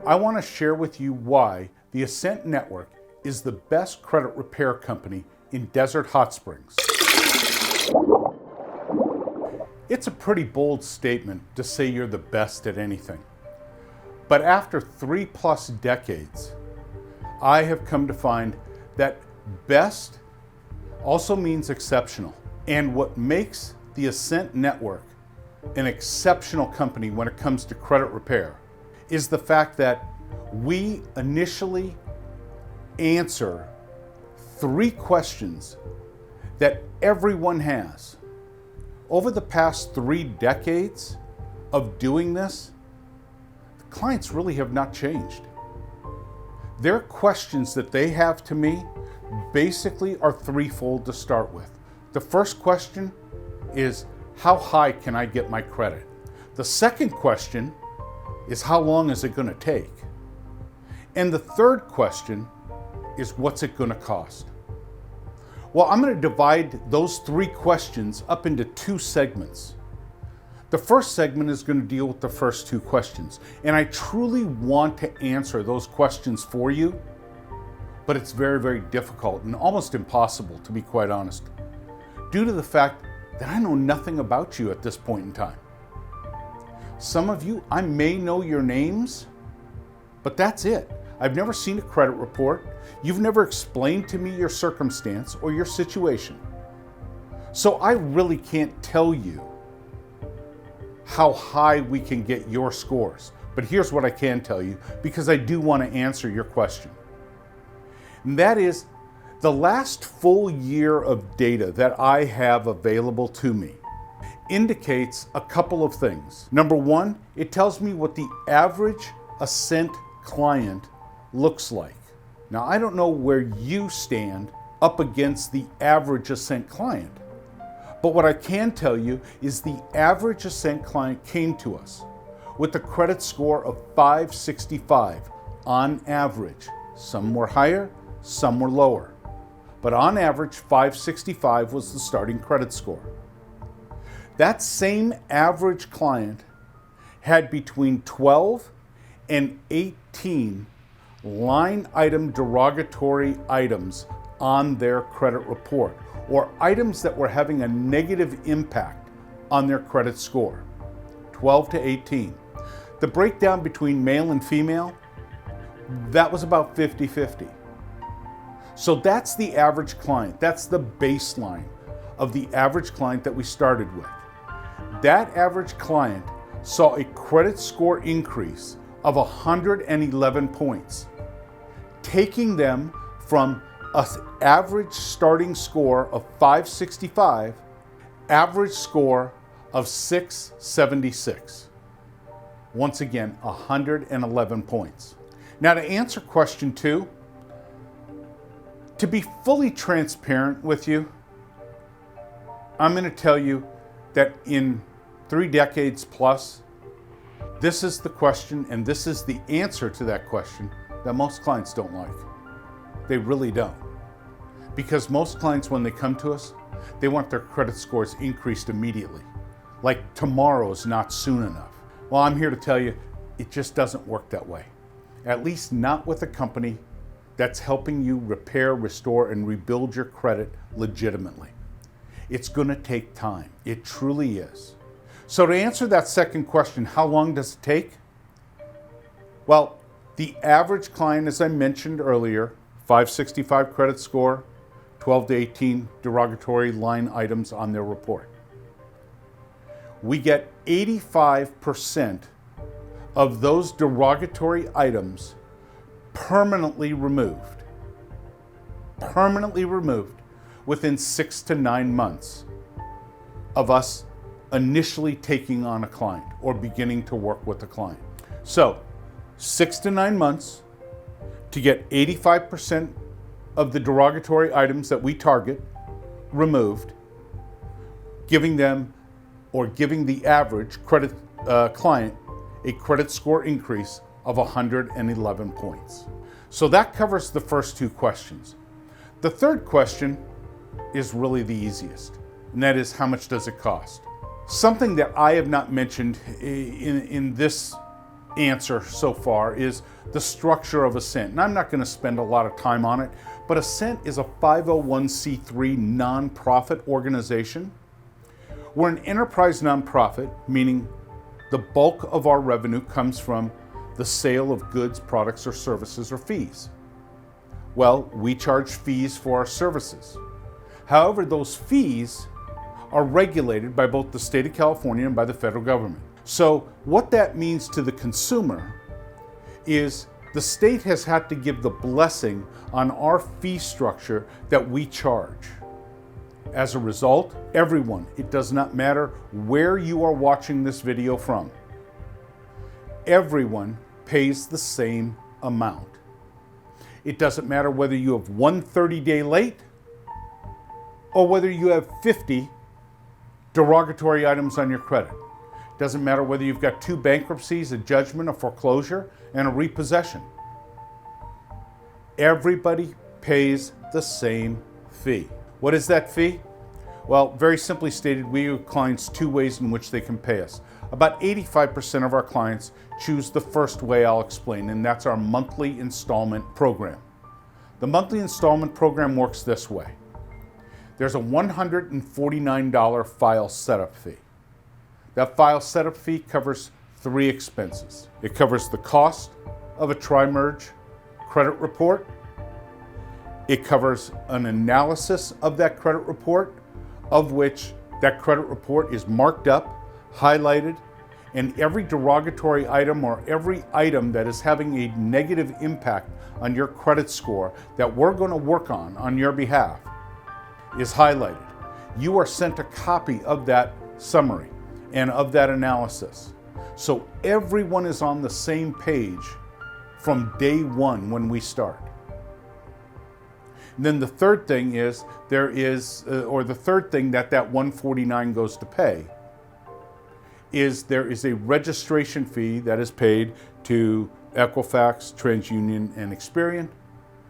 I want to share with you why the Ascent Network is the best credit repair company in Desert Hot Springs. It's a pretty bold statement to say you're the best at anything. But after 3+ decades, I have come to find that best also means exceptional. And what makes the Ascent Network an exceptional company when it comes to credit repair is the fact that we initially answer 3 questions that everyone has. Over the past 3 decades of doing this, the clients really have not changed. Their questions that they have to me basically are threefold to start with. The first question is, how high can I get my credit? The second question is, how long is it going to take? And the third question is, what's it going to cost? Well, I'm going to divide those 3 questions up into 2 segments. The first segment is going to deal with the first 2 questions, and I truly want to answer those questions for you, but it's very, very difficult and almost impossible, to be quite honest, due to the fact that I know nothing about you at this point in time. Some of you, I may know your names, but that's it. I've never seen a credit report. You've never explained to me your circumstance or your situation. So I really can't tell you how high we can get your scores. But here's what I can tell you, because I do want to answer your question. And that is, the last full year of data that I have available to me indicates a couple of things. Number one, it tells me what the average Ascent client looks like. Now, I don't know where you stand up against the average Ascent client, but what I can tell you is the average Ascent client came to us with a credit score of 565 on average. Some were higher, some were lower, but on average, 565 was the starting credit score. That same average client had between 12 and 18 line item derogatory items on their credit report, or items that were having a negative impact on their credit score. 12 to 18. The breakdown between male and female, that was about 50-50. So that's the average client. That's the baseline of the average client that we started with. That average client saw a credit score increase of 111 points, taking them from an average starting score of 565, average score of 676. Once again, 111 points. Now, to answer question 2, to be fully transparent with you, I'm going to tell you that in 3 decades plus, this is the question and this is the answer to that question that most clients don't like. They really don't. Because most clients, when they come to us, they want their credit scores increased immediately. Like tomorrow's not soon enough. Well, I'm here to tell you, it just doesn't work that way. At least not with a company that's helping you repair, restore, and rebuild your credit legitimately. It's going to take time. It truly is. So to answer that second question, how long does it take? Well, the average client, as I mentioned earlier, 565 credit score, 12 to 18 derogatory line items on their report. We get 85% of those derogatory items permanently removed. Permanently removed within 6 to 9 months of us initially taking on a client or beginning to work with a client. So 6 to 9 months to get 85% of the derogatory items that we target removed, giving them or giving the average credit client a credit score increase of 111 points. So that covers the first 2 questions. The third question is really the easiest, and that is, how much does it cost? Something that I have not mentioned in this answer so far is the structure of Ascent. And I'm not going to spend a lot of time on it, but Ascent is a 501c3 nonprofit organization. We're an enterprise nonprofit, meaning the bulk of our revenue comes from the sale of goods, products, or services, or fees. Well, we charge fees for our services. However, those fees are regulated by both the state of California and by the federal government. So what that means to the consumer is the state has had to give the blessing on our fee structure that we charge. As a result, everyone, it does not matter where you are watching this video from, everyone pays the same amount. It doesn't matter whether you have one 30-day late or whether you have 50 derogatory items on your credit. It doesn't matter whether you've got 2 bankruptcies, a judgment, a foreclosure, and a repossession. Everybody pays the same fee. What is that fee? Well, very simply stated, we give clients 2 ways in which they can pay us. About 85% of our clients choose the first way I'll explain, and that's our monthly installment program. The monthly installment program works this way. There's a $149 file setup fee. That file setup fee covers 3 expenses. It covers the cost of a tri-merge credit report. It covers an analysis of that credit report, of which that credit report is marked up, highlighted, and every derogatory item or every item that is having a negative impact on your credit score that we're going to work on your behalf is highlighted. You are sent a copy of that summary and of that analysis. So everyone is on the same page from day one when we start. And then the third thing is the third thing that $149 goes to pay is there is a registration fee that is paid to Equifax, TransUnion, and Experian,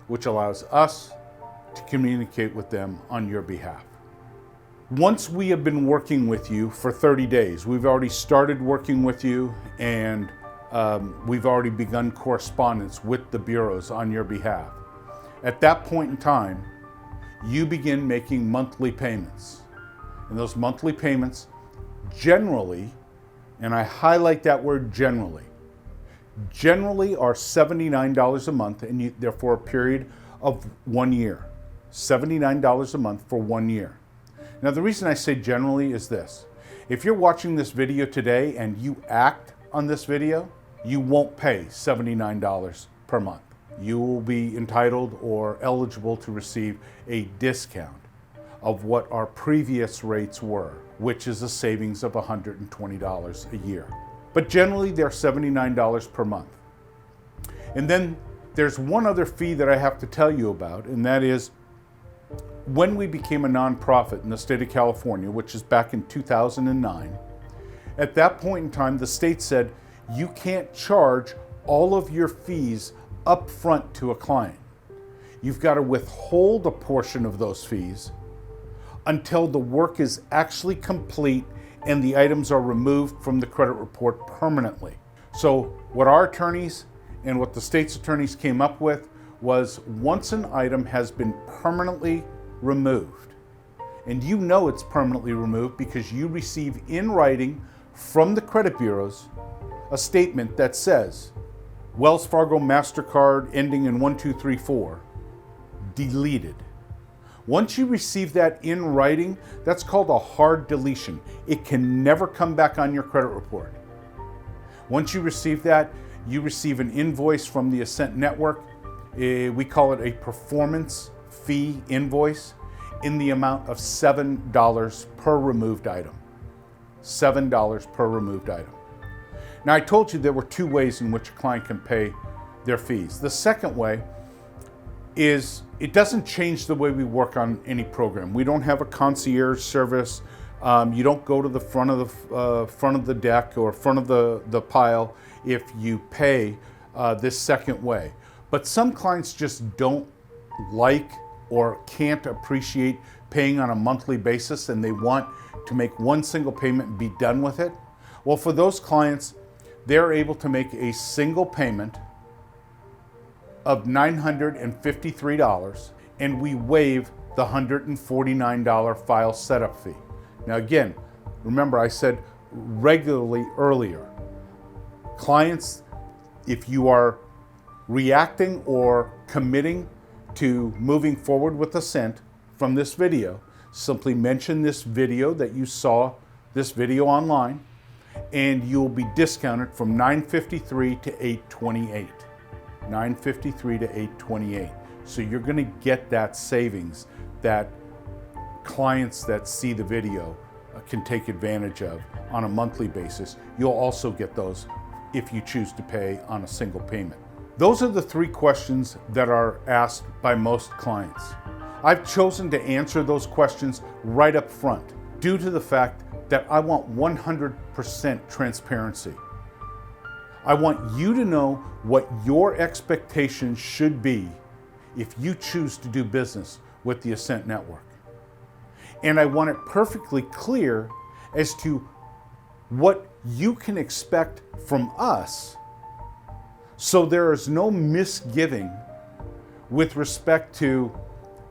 which allows us to communicate with them on your behalf. Once we have been working with you for 30 days, we've already started working with you, and we've already begun correspondence with the bureaus on your behalf. At that point in time, you begin making monthly payments. And those monthly payments generally, and I highlight that word generally are $79 a month, and therefore a period of 1 year. $79 a month for 1 year. Now, the reason I say generally is this. If you're watching this video today and you act on this video, you won't pay $79 per month. You will be entitled or eligible to receive a discount of what our previous rates were, which is a savings of $120 a year. But generally, they're $79 per month. And then there's one other fee that I have to tell you about, and that is when we became a nonprofit in the state of California, which is back in 2009, at that point in time, the state said, you can't charge all of your fees up front to a client. You've got to withhold a portion of those fees until the work is actually complete and the items are removed from the credit report permanently. So what our attorneys and what the state's attorneys came up with was once an item has been permanently removed, and you know it's permanently removed because you receive in writing from the credit bureaus a statement that says, Wells Fargo MasterCard ending in 1234, deleted. Once you receive that in writing, that's called a hard deletion. It can never come back on your credit report. Once you receive that, you receive an invoice from the Ascent Network. We call it a performance fee invoice in the amount of $7 per removed item. $7 per removed item. Now, I told you there were 2 ways in which a client can pay their fees. The second way is it doesn't change the way we work on any program. We don't have a concierge service. You don't go to the front of the deck or front of the pile if you pay this second way. But some clients just don't like or can't appreciate paying on a monthly basis, and they want to make one single payment and be done with it. Well, for those clients, they're able to make a single payment of $953, and we waive the $149 file setup fee. Now again, remember I said regularly earlier, clients, if you are reacting or committing to moving forward with Ascent from this video, simply mention this video that you saw, this video online, and you'll be discounted from $953 to $828. $953 to $828. So you're going to get that savings that clients that see the video can take advantage of on a monthly basis. You'll also get those if you choose to pay on a single payment. Those are the three questions that are asked by most clients. I've chosen to answer those questions right up front due to the fact that I want 100% transparency. I want you to know what your expectations should be if you choose to do business with the Ascent Network. And I want it perfectly clear as to what you can expect from us, so there is no misgiving with respect to,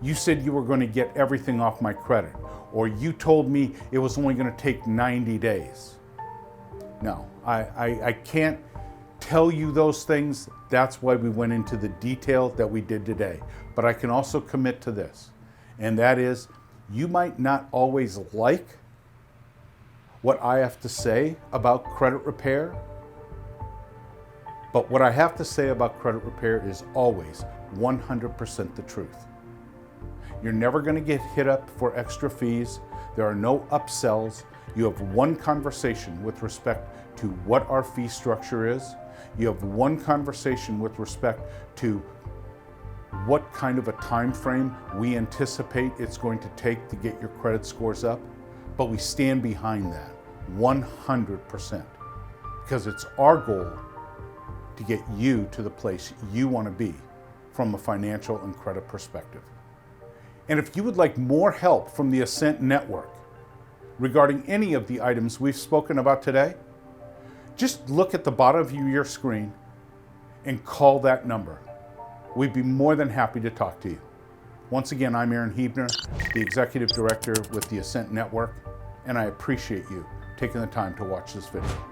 you said you were going to get everything off my credit, or you told me it was only going to take 90 days. No, I can't tell you those things. That's why we went into the detail that we did today. But I can also commit to this, and that is, you might not always like what I have to say about credit repair, but what I have to say about credit repair is always 100% the truth. You're never going to get hit up for extra fees. There are no upsells. You have one conversation with respect to what our fee structure is. You have one conversation with respect to what kind of a time frame we anticipate it's going to take to get your credit scores up. But we stand behind that 100%, because it's our goal to get you to the place you want to be from a financial and credit perspective. And if you would like more help from the Ascent Network regarding any of the items we've spoken about today, just look at the bottom of your screen and call that number. We'd be more than happy to talk to you. Once again, I'm Huebner, the Executive Director with the Ascent Network, and I appreciate you taking the time to watch this video.